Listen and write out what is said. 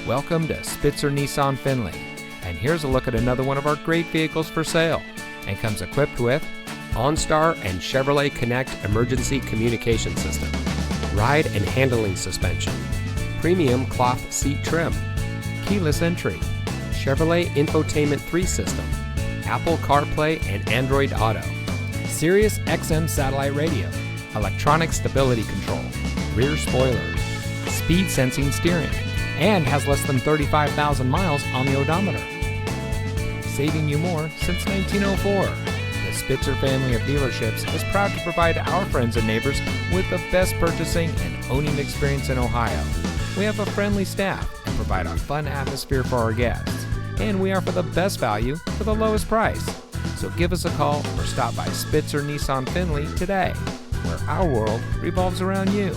Welcome to Spitzer Nissan Findlay, and here's a look at another one of our great vehicles for sale, and comes equipped with OnStar and Chevrolet Connect emergency communication system, ride and handling suspension, premium cloth seat trim, keyless entry, Chevrolet Infotainment 3 system, Apple CarPlay and Android Auto, Sirius XM satellite radio, electronic stability control, rear spoiler, speed sensing steering, and has less than 35,000 miles on the odometer. Saving you more since 1904. The Spitzer family of dealerships is proud to provide our friends and neighbors with the best purchasing and owning experience in Ohio. We have a friendly staff and provide a fun atmosphere for our guests. And we offer the best value for the lowest price. So give us a call or stop by Spitzer Nissan Findlay today, where our world revolves around you.